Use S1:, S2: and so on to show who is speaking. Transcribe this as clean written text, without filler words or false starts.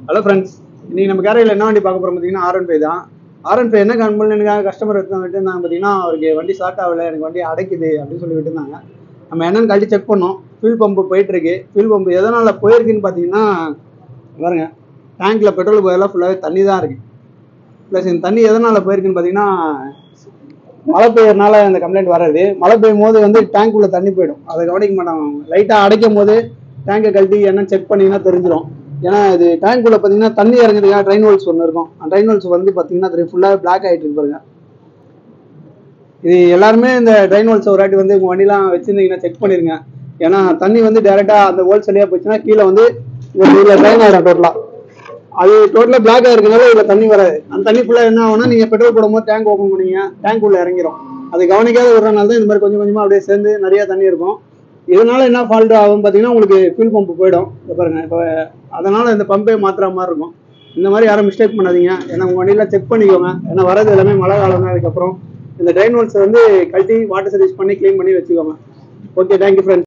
S1: Hello friends, இன்னைக்கு நம்ம கேரையில் என்ன வண்டி பார்க்க போகிறோம் பார்த்தீங்கன்னா R15 தான். R15 என்ன கம்பெனிக்காக கஸ்டமர் எடுத்து இருந்தாங்க பார்த்தீங்கன்னா, அவருக்கு வண்டி ஸ்டார்ட் ஆகலை, எனக்கு வண்டி அடைக்குது அப்படின்னு சொல்லி விட்டுருந்தாங்க. நம்ம என்னன்னு கழட்டி செக் பண்ணோம். ஃபியூல் பம்பு போயிட்டு இருக்கு. ஃபியூல் பம்பு எதனால போயிருக்குன்னு பார்த்தீங்கன்னா பாருங்க, டேங்க்ல பெட்ரோல் போயெல்லாம் ஃபுல்லாகவே தண்ணி தான் இருக்கு. ப்ளஸ் இந்த தண்ணி எதனால போயிருக்குன்னு பார்த்தீங்கன்னா, மழை பெய்யறதுனால இந்த கம்ப்ளைண்ட் வராது. மழை பெய்யும் போது வந்து டேங்க் உள்ள தண்ணி போயிடும், அதை கவனிக்க மாட்டாங்க. லைட்டாக அடைக்கும் போது டேங்கை கழட்டி என்னன்னு செக் பண்ணிங்கன்னா தெரிஞ்சிடும். ஏன்னா இது டேங்க் உள்ள பார்த்தீங்கன்னா தண்ணி இறங்குறதுக்காக ட்ரைன் ஹோல்ஸ் ஒன்று இருக்கும். அந்த ட்ரைன் ஹோல்ஸ் வந்து பார்த்தீங்கன்னா ஃபுல்லாக பிளாக் ஆகிட்டு இருக்கு பாருங்க. இது எல்லாருமே இந்த ட்ரைன் ஹோல்ஸ் ஒரு வாட்டி வந்து உங்கள் வண்டிலாம் வச்சிருந்தீங்கன்னா செக் பண்ணிருங்க. ஏன்னா தண்ணி வந்து டேரெக்டாக அந்த ஹோல்ஸ் வழியாக போச்சுன்னா கீழே வந்து இதில் ட்ரைன் ஆகிடும். டோட்டலாக அது டோட்டலாக பிளாக் ஆகிருக்கனால இதில் தண்ணி வராது. அந்த தண்ணி ஃபுல்லாக என்ன ஆகும்னா நீங்கள் பெட்ரோல் போடும்போது டேங்க் ஓப்பன் பண்ணீங்க, டேங்க் உள்ள இறங்கிடும். அது கவனிக்காத விடுறதுனால தான் இந்த மாதிரி கொஞ்சம் கொஞ்சமாக அப்படியே சேர்ந்து நிறைய தண்ணி இருக்கும். இதனால என்ன ஃபால்ட் ஆகும் பார்த்தீங்கன்னா, உங்களுக்கு ஃபியூல் பம்பு போயிடும். பாருங்க, இப்போ அதனால இந்த பம்பே மாற்றுற மாதிரி இருக்கும். இந்த மாதிரி யாரும் மிஸ்டேக் பண்ணாதீங்க. ஏன்னா உங்கள் வண்டியில் செக் பண்ணிக்கோங்க. ஏன்னா வரது எல்லாமே மழை காலம் தான். அதுக்கப்புறம் இந்த ட்ரைன் ஹோல்ஸை வந்து கழட்டி வாட்டர் சர்வீஸ் பண்ணி க்ளீன் பண்ணி வச்சுக்கோங்க. Okay, thank you friends.